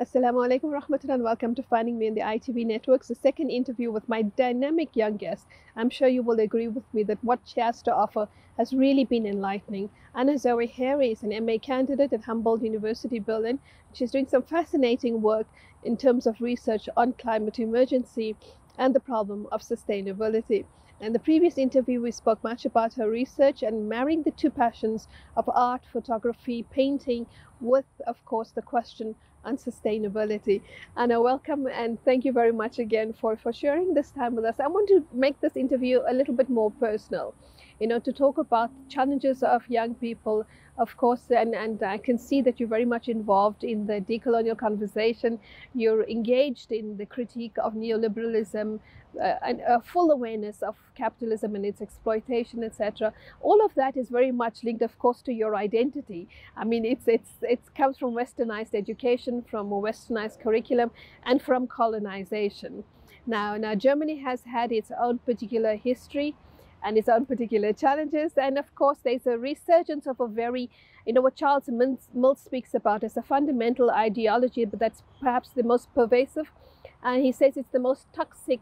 Assalamu alaikum rahmatullah and welcome to Finding Me in the ITV Networks, the second interview with my dynamic young guest. I'm sure you will agree with me that what she has to offer has really been enlightening. Anna Zoe Herr is an MA candidate at Humboldt University, Berlin. She's doing some fascinating work in terms of research on climate emergency and the problem of sustainability. In the previous interview, we spoke much about her research and marrying the two passions of art, photography, painting with, of course, the question on sustainability. Anna, welcome and thank you very much again for sharing this time with us. I want to make this interview a little bit more personal, to talk about challenges of young people, of course, and I can see that you're very much involved in the decolonial conversation. You're engaged in the critique of neoliberalism, and a full awareness of capitalism and its exploitation, etc. All of that is very much linked, of course, to your identity. I mean, it comes from westernized education, from a westernized curriculum, and from colonization. Now Germany has had its own particular history and its own particular challenges, and of course, there's a resurgence of a very, what Charles Mills speaks about as a fundamental ideology, but that's perhaps the most pervasive. And he says it's the most toxic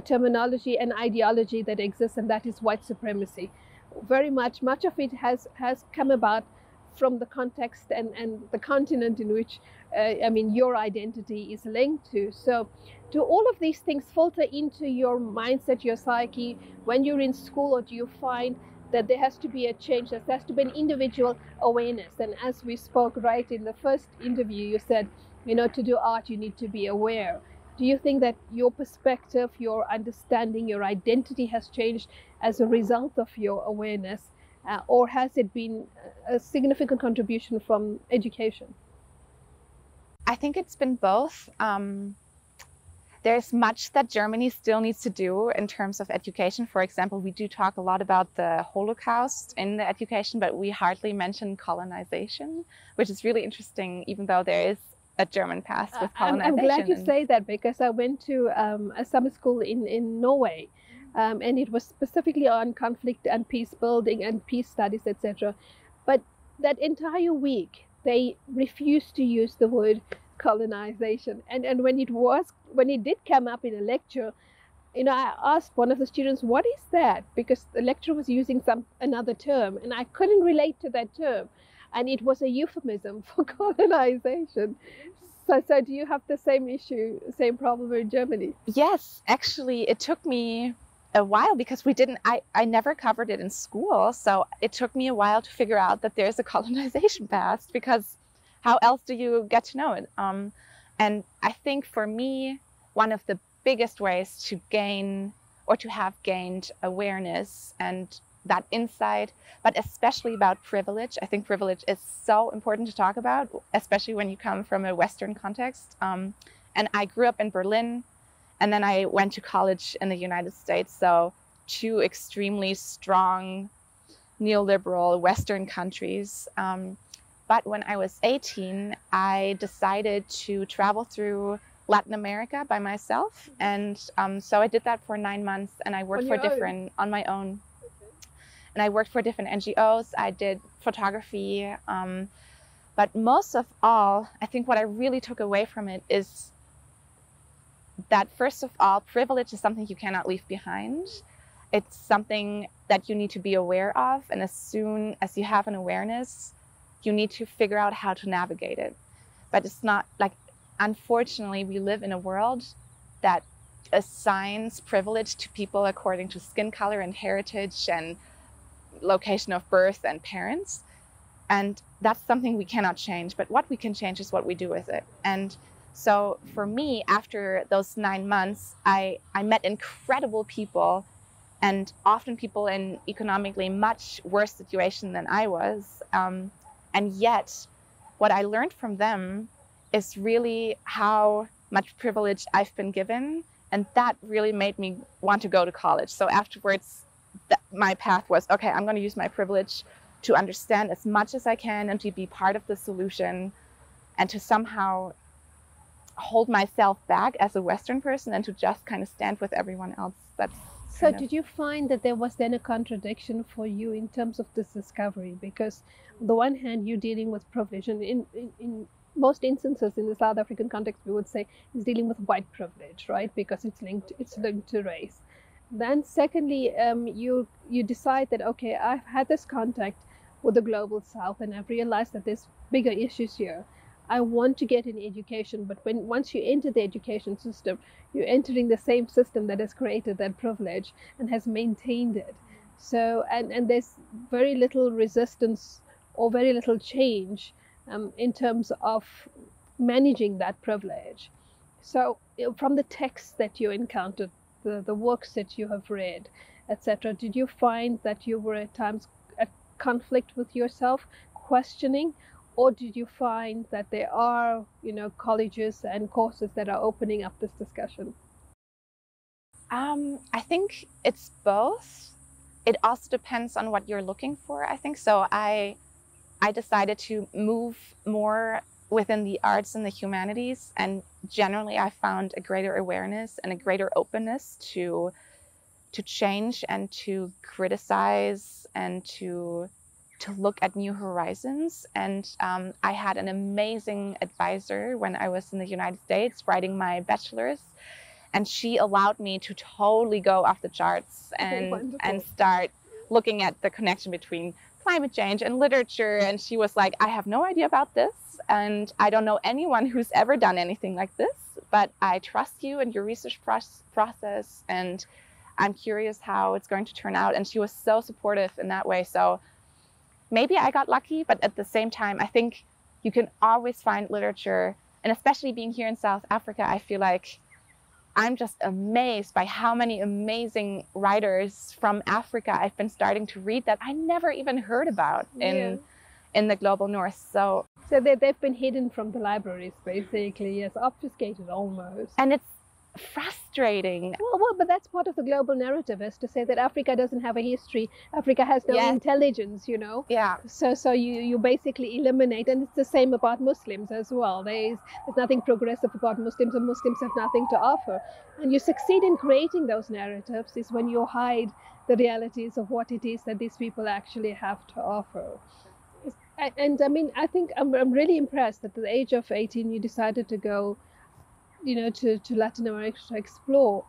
terminology and ideology that exists, and that is white supremacy. Very much of it has come about from the context and the continent in which your identity is linked to. So do all of these things filter into your mindset, your psyche when you're in school, or do you find that there has to be a change, there has to be an individual awareness? And as we spoke right in the first interview, you said, to do art you need to be aware. Do you think that your perspective, your understanding, your identity has changed as a result of your awareness? Or has it been a significant contribution from education? I think it's been both. There's much that Germany still needs to do in terms of education. For example, we do talk a lot about the Holocaust in the education, but we hardly mention colonization, which is really interesting, even though there is a German past with colonization. I'm glad you say that, because I went to a summer school in Norway, and it was specifically on conflict and peace building and peace studies, etc. But that entire week, they refused to use the word colonization. And when it did come up in a lecture, I asked one of the students, what is that? Because the lecturer was using another term, and I couldn't relate to that term. And it was a euphemism for colonization. So do you have the same issue, same problem in Germany? Yes, actually, it took me a while because I never covered it in school. So it took me a while to figure out that there's a colonization past, because how else do you get to know it? And I think for me, one of the biggest ways to gain or to have gained awareness and that insight, but especially about privilege. I think privilege is so important to talk about, especially when you come from a Western context. And I grew up in Berlin, and then I went to college in the United States. So two extremely strong neoliberal Western countries. But when I was 18, I decided to travel through Latin America by myself. And so I did that for 9 months, and I worked on my own. And I worked for different NGOs. I did photography. But most of all, I think what I really took away from it is that, first of all, privilege is something you cannot leave behind. It's something that you need to be aware of. And as soon as you have an awareness, you need to figure out how to navigate it. But it's not like, unfortunately, we live in a world that assigns privilege to people according to skin color and heritage and location of birth and parents. And that's something we cannot change. But what we can change is what we do with it. And so for me, after those 9 months, I met incredible people, and often people in economically much worse situation than I was. And yet, what I learned from them is really how much privilege I've been given. And that really made me want to go to college. So afterwards, my path was, okay, I'm going to use my privilege to understand as much as I can and to be part of the solution, and to somehow hold myself back as a Western person and to just kind of stand with everyone else. So did you find that there was then a contradiction for you in terms of this discovery? Because on the one hand, you're dealing with provision in most instances in the South African context, we would say, is dealing with white privilege, right? Because it's linked to race. Then secondly, you decide that, okay, I've had this contact with the global South, and I've realized that there's bigger issues here. I want to get an education, but once you enter the education system, you're entering the same system that has created that privilege and has maintained it. So, and there's very little resistance or very little change in terms of managing that privilege. So, from the texts that you encountered, the works that you have read, etc., did you find that you were at times at conflict with yourself, questioning, or did you find that there are, colleges and courses that are opening up this discussion? I think it's both. It also depends on what you're looking for, I think. So I decided to move more within the arts and the humanities, and generally I found a greater awareness and a greater openness to change and to criticize and to look at new horizons. And I had an amazing advisor when I was in the United States writing my bachelor's, and she allowed me to totally go off the charts and start looking at the connection between climate change and literature. And she was like, I have no idea about this, and I don't know anyone who's ever done anything like this, but I trust you and your research process, and I'm curious how it's going to turn out. And she was so supportive in that way. So maybe I got lucky, but at the same time, I think you can always find literature. And especially being here in South Africa, I feel like I'm just amazed by how many amazing writers from Africa I've been starting to read that I never even heard about in the global north. So they've been hidden from the libraries, basically, yes, obfuscated almost. And it's frustrating. Well, but that's part of the global narrative, is to say that Africa doesn't have a history. Africa has no intelligence, Yeah. So you basically eliminate, and it's the same about Muslims as well. There's nothing progressive about Muslims, and Muslims have nothing to offer. And you succeed in creating those narratives is when you hide the realities of what it is that these people actually have to offer. And I mean, I think I'm really impressed that at the age of 18 you decided to go to Latin America to explore.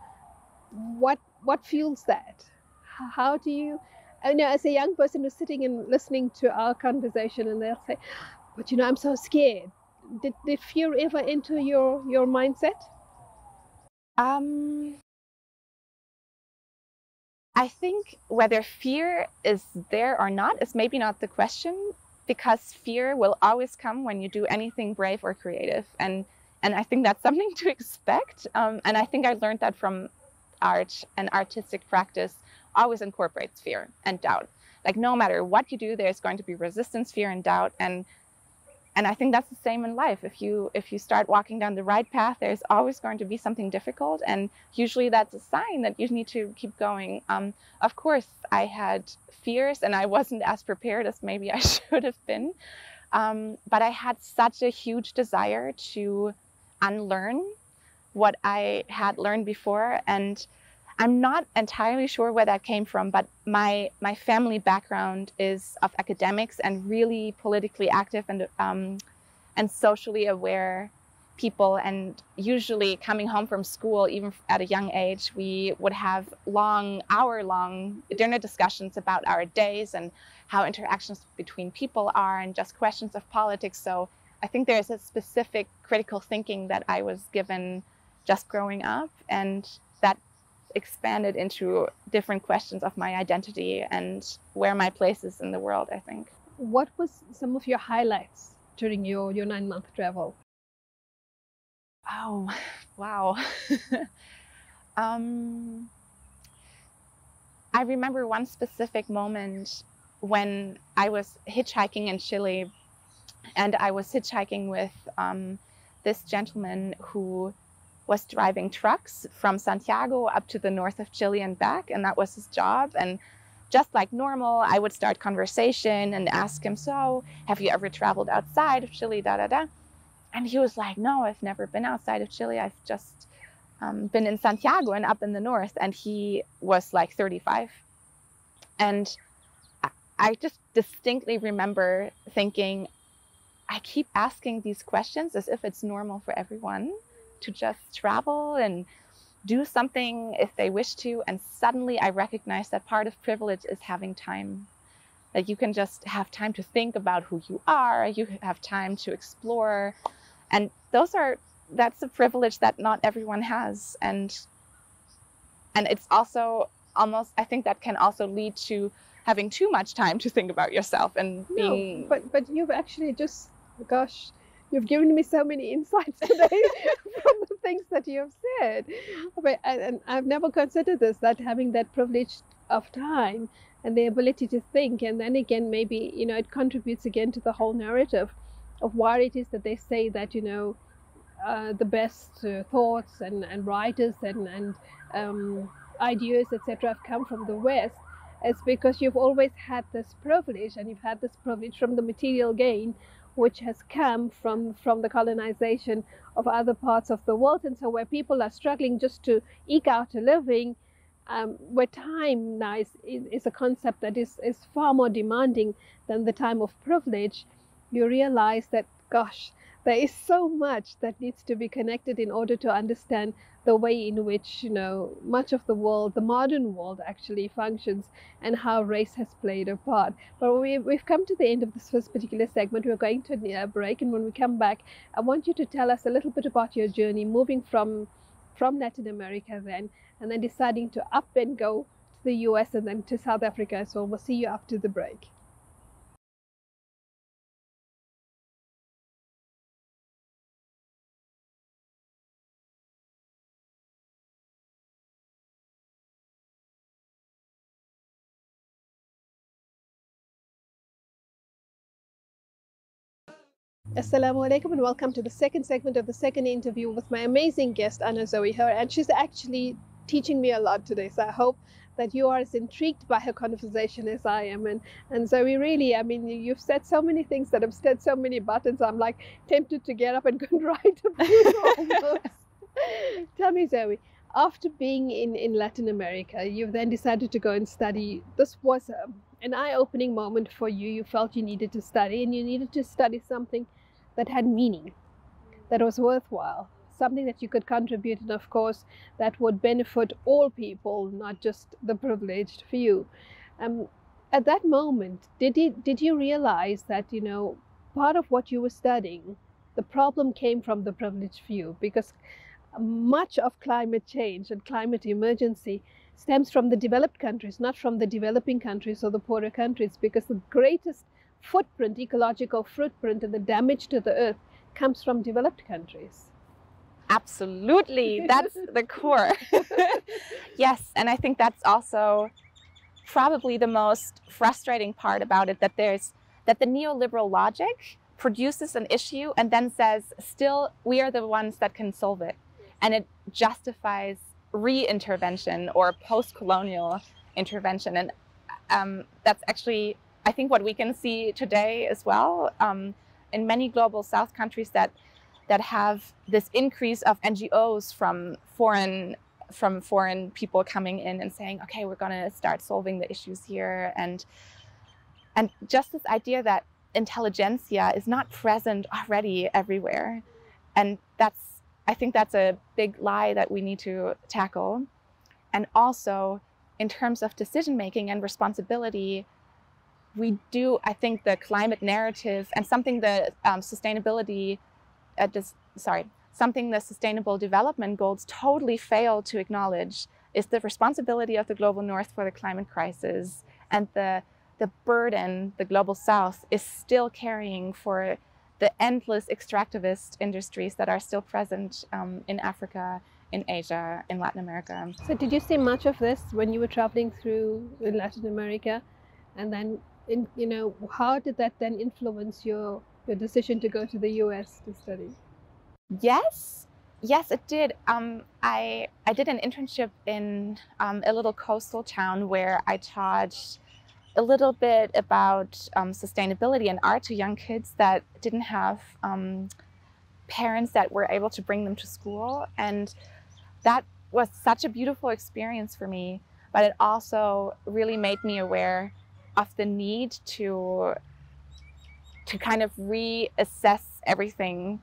What fuels that? How do you, as a young person who's sitting and listening to our conversation, and they'll say, but I'm so scared. Did fear ever enter your mindset? I think whether fear is there or not is maybe not the question, because fear will always come when you do anything brave or creative. And I think that's something to expect. And I think I learned that from art, and artistic practice always incorporates fear and doubt. Like no matter what you do, there's going to be resistance, fear, and doubt. And I think that's the same in life. If you start walking down the right path, there's always going to be something difficult. And usually that's a sign that you need to keep going. Of course, I had fears, and I wasn't as prepared as maybe I should have been. But I had such a huge desire to unlearn what I had learned before, and I'm not entirely sure where that came from, but my family background is of academics and really politically active and socially aware people. And usually coming home from school, even at a young age, we would have hour-long dinner discussions about our days and how interactions between people are, and just questions of politics. So I think there's a specific critical thinking that I was given just growing up, and that expanded into different questions of my identity and where my place is in the world, I think. What was some of your highlights during your 9-month travel? Oh, wow. I remember one specific moment when I was hitchhiking in Chile, and I was hitchhiking with this gentleman who was driving trucks from Santiago up to the north of Chile and back, and that was his job. And just like normal, I would start conversation and ask him, so have you ever traveled outside of Chile, da da da? And he was like, no, I've never been outside of Chile. I've just been in Santiago and up in the north. And he was like 35. And I just distinctly remember thinking, I keep asking these questions as if it's normal for everyone to just travel and do something if they wish to. And suddenly I recognize that part of privilege is having time. That you can just have time to think about who you are, you have time to explore. And that's a privilege that not everyone has. And it's also almost, I think that can also lead to having too much time to think about yourself and being... No, but you've actually just, gosh, you've given me so many insights today from the things that you've said. And I've never considered this, that having that privilege of time and the ability to think, and then again, maybe, you know, it contributes again to the whole narrative of why it is that they say that, you know, the best thoughts and writers and ideas, etc., have come from the West. It's because you've always had this privilege, and you've had this privilege from the material gain, which has come from the colonization of other parts of the world. And so where people are struggling just to eke out a living, where time now is a concept that is far more demanding than the time of privilege, you realize that, gosh, there is so much that needs to be connected in order to understand the way in which, you know, much of the world, the modern world, actually functions, and how race has played a part. But we've come to the end of this first particular segment. We're going to a break, and when we come back, I want you to tell us a little bit about your journey moving from Latin America then, and then deciding to up and go to the US and then to South Africa as well. We'll see you after the break. Assalamu alaikum, and welcome to the second segment of the second interview with my amazing guest, Herr, and she's actually teaching me a lot today, so I hope that you are as intrigued by her conversation as I am. And Zoe, really, I mean, you've said so many things that have said so many buttons, I'm like tempted to get up and go and write a few almost. Tell me, Zoe, after being in Latin America, you've then decided to go and study. This was an eye-opening moment for you. You felt you needed to study, and you needed to study something that had meaning, that was worthwhile, something that you could contribute, and of course that would benefit all people, not just the privileged few. At that moment, did you realize that, you know, part of what you were studying, the problem came from the privileged few? Because much of climate change and climate emergency stems from the developed countries, not from the developing countries or the poorer countries, because the greatest footprint, ecological footprint, and the damage to the earth comes from developed countries. Absolutely, that's the core. Yes, and I think that's also probably the most frustrating part about it, that the neoliberal logic produces an issue and then says, still, we are the ones that can solve it. And it justifies re-intervention or post-colonial intervention. And that's actually, I think, what we can see today as well in many global South countries that have this increase of NGOs from foreign people coming in and saying, okay, we're going to start solving the issues here. And just this idea that intelligentsia is not present already everywhere. And I think that's a big lie that we need to tackle. And also, in terms of decision making and responsibility, we do, I think, the climate narrative and something the something the Sustainable Development Goals totally fail to acknowledge is the responsibility of the global North for the climate crisis, and the burden the global South is still carrying for the endless extractivist industries that are still present in Africa, in Asia, in Latin America. So did you see much of this when you were traveling through Latin America? And then, you know, how did that then influence your decision to go to the US to study? Yes, it did. I did an internship in a little coastal town where I taught a little bit about sustainability and art to young kids that didn't have parents that were able to bring them to school. And that was such a beautiful experience for me, but it also really made me aware of the need to to kind of reassess everything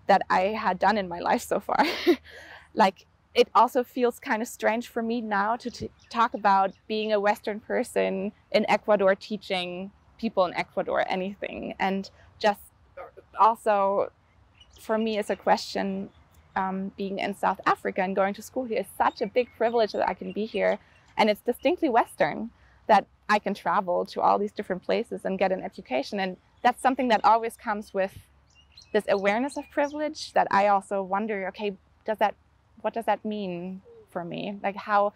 that I had done in my life so far. Like, it also feels kind of strange for me now to talk about being a Western person in Ecuador, teaching people in Ecuador anything. And just also for me is a question, being in South Africa and going to school here is such a big privilege that I can be here. And it's distinctly Western, that I can travel to all these different places and get an education. And that's something that always comes with this awareness of privilege, that I also wonder, okay, what does that mean for me? Like, how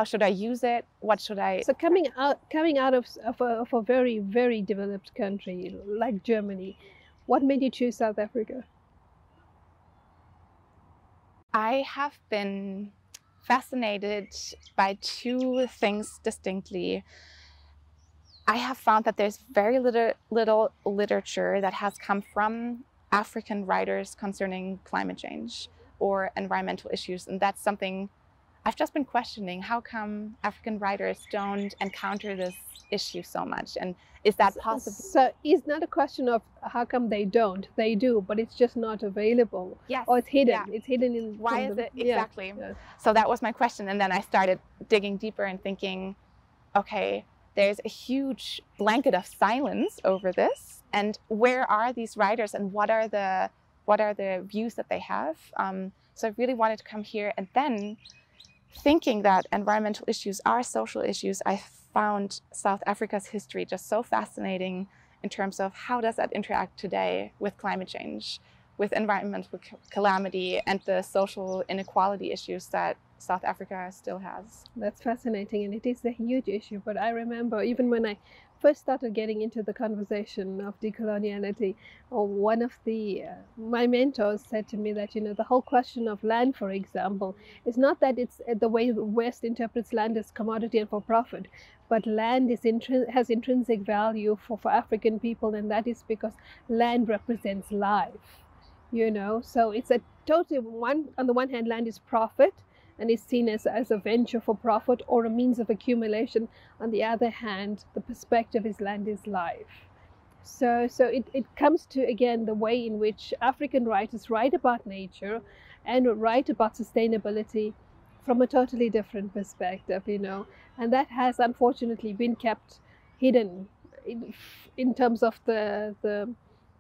should I use it? What should I? So coming out of a very, very developed country like Germany, what made you choose South Africa? I have been fascinated by two things distinctly. I have found that there's very little literature that has come from African writers concerning climate change or environmental issues. And that's something I've just been questioning. How come African writers don't encounter this issue so much? And is that possible? So it's not a question of how come they don't. They do, but it's just not available. Yes. Or it's hidden. Yeah. It's hidden in. Why is it? Exactly. Yeah. So that was my question. And then I started digging deeper and thinking, okay, there's a huge blanket of silence over this. And where are these writers, and what are the views that they have? So I really wanted to come here. And then, thinking that environmental issues are social issues, I found South Africa's history just so fascinating in terms of how does that interact today with climate change, with environmental calamity, and the social inequality issues that South Africa still has. That's fascinating, and it is a huge issue. But I remember even when I first started getting into the conversation of decoloniality, one of my mentors said to me that, the whole question of land, for example, is not that it's the way the West interprets land as commodity and for profit, but land has intrinsic value for African people, and that is because land represents life. So it's a totally on the one hand, land is profit and is seen as a venture for profit or a means of accumulation. On the other hand, the perspective is land is life. So it comes to, again, the way in which African writers write about nature and write about sustainability from a totally different perspective, and that has unfortunately been kept hidden in terms of the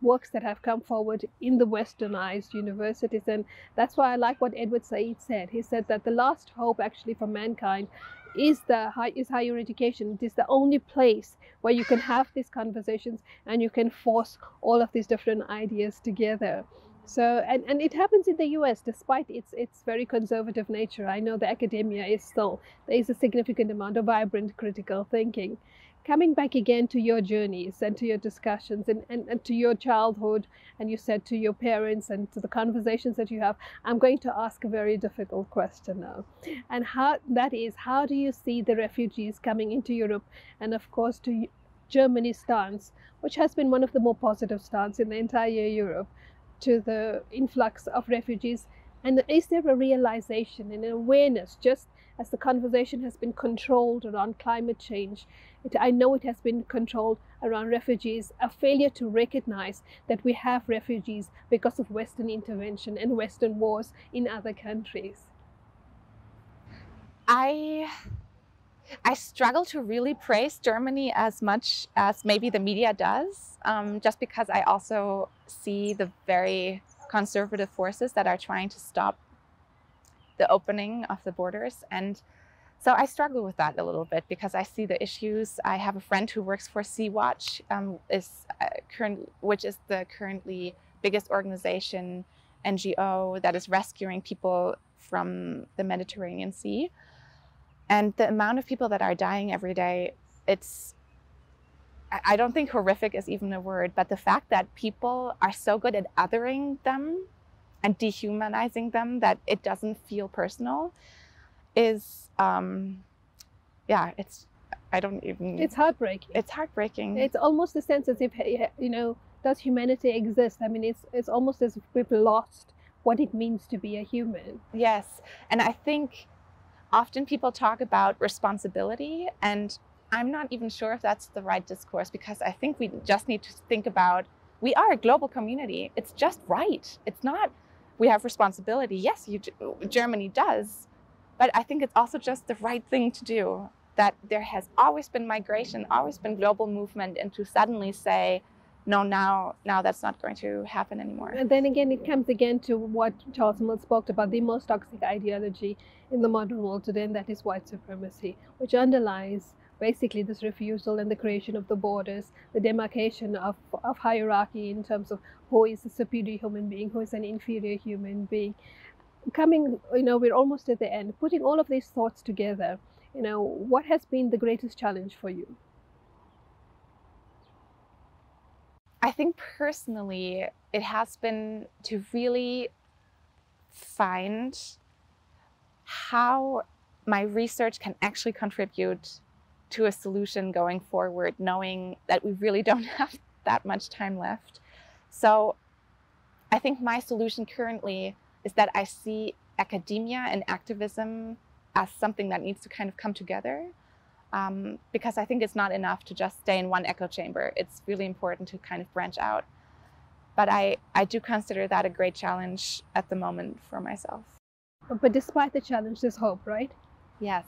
works that have come forward in the westernized universities. And that's why I like what Edward Said said. He said that the last hope actually for mankind is higher education. It is the only place where you can have these conversations and you can force all of these different ideas together. So and it happens in the US despite its very conservative nature. I know the academia there is a significant amount of vibrant critical thinking. Coming back again to your journeys and to your discussions and to your childhood, and you said to your parents and to the conversations that you have, I'm going to ask a very difficult question now. And how do you see the refugees coming into Europe, and of course to Germany's stance, which has been one of the more positive stance in the entire Europe, to the influx of refugees? And is there a realization and an awareness, just as the conversation has been controlled around climate change, I know it has been controlled around refugees, a failure to recognize that we have refugees because of Western intervention and Western wars in other countries? I struggle to really praise Germany as much as maybe the media does, just because I also see the very conservative forces that are trying to stop the opening of the borders. And so I struggle with that a little bit because I see the issues. I have a friend who works for Sea-Watch, which is the currently biggest organization, NGO, that is rescuing people from the Mediterranean Sea. And the amount of people that are dying every day, I don't think horrific is even a word, but the fact that people are so good at othering them and dehumanizing them that it doesn't feel personal is, it's heartbreaking. It's heartbreaking. It's almost a sense as if, does humanity exist? I mean, it's almost as if we've lost what it means to be a human. Yes, and I think often people talk about responsibility, and I'm not even sure if that's the right discourse, because I think we just need to think about, we are a global community. It's just right. It's not, we have responsibility. Yes, Germany does, but I think it's also just the right thing to do, that there has always been migration, always been global movement, and to suddenly say, no, now that's not going to happen anymore. And then again, it comes again to what Charles Mill spoke about, the most toxic ideology in the modern world today, and that is white supremacy, which underlies basically this refusal and the creation of the borders, the demarcation of hierarchy in terms of who is a superior human being, who is an inferior human being. Coming, we're almost at the end. Putting all of these thoughts together, what has been the greatest challenge for you? I think personally, it has been to really find how my research can actually contribute to a solution going forward, knowing that we really don't have that much time left. So I think my solution currently is that I see academia and activism as something that needs to kind of come together. Because I think it's not enough to just stay in one echo chamber. It's really important to kind of branch out. But I do consider that a great challenge at the moment for myself. But despite the challenge, there's hope, right? Yes.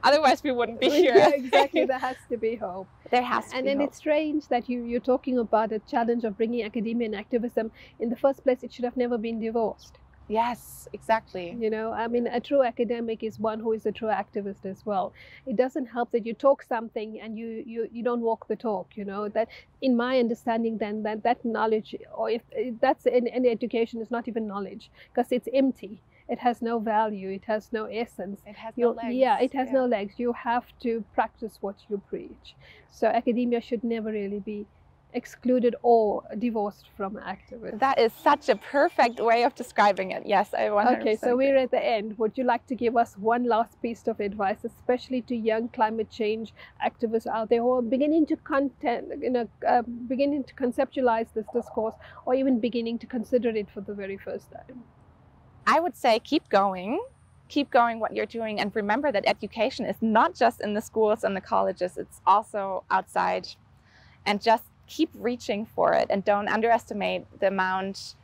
Otherwise we wouldn't be here. Yeah, exactly. There has to be hope. There has to be hope. And it's strange that you're talking about a challenge of bringing academia and activism. In the first place, it should have never been divorced. Yes, exactly. A true academic is one who is a true activist as well. It doesn't help that you talk something and you don't walk the talk, that in my understanding then that knowledge, or if that's in education, is not even knowledge, because it's empty. It has no value. It has no essence. It has no legs. Yeah, it has no legs. You have to practice what you preach. So academia should never really be excluded or divorced from activism. That is such a perfect way of describing it. Yes, I 100%. Okay, so we're at the end. Would you like to give us one last piece of advice, especially to young climate change activists out there who are beginning to beginning to conceptualize this discourse, or even beginning to consider it for the very first time? I would say keep going what you're doing, and remember that education is not just in the schools and the colleges, it's also outside, and just keep reaching for it, and don't underestimate the amount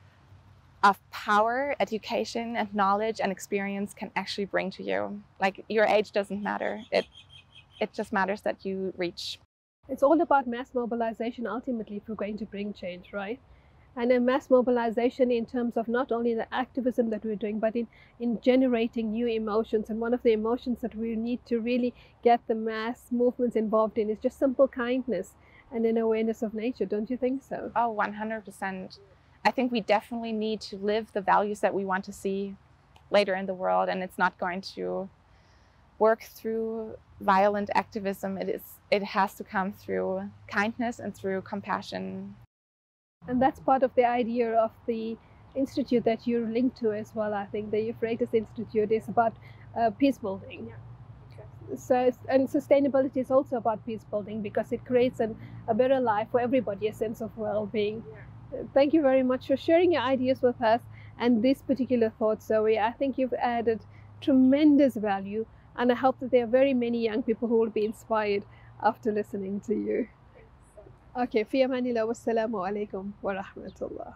of power education and knowledge and experience can actually bring to you. Like, your age doesn't matter. It just matters that you reach. It's all about mass mobilization ultimately if we're going to bring change, right? And a mass mobilization in terms of not only the activism that we're doing, but in generating new emotions. And one of the emotions that we need to really get the mass movements involved in is just simple kindness and an awareness of nature. Don't you think so? Oh, 100%. I think we definitely need to live the values that we want to see later in the world, and it's not going to work through violent activism. It has to come through kindness and through compassion. And that's part of the idea of the institute that you're linked to as well. I think the Euphrates Institute is about peace building. Yeah. So, and sustainability is also about peace building, because it creates a better life for everybody, a sense of well-being. Yeah. Thank you very much for sharing your ideas with us and this particular thought, Zoe. I think you've added tremendous value, and I hope that there are very many young people who will be inspired after listening to you. Okay, fi amanillah, wassalamu alaikum wa rahmatullah.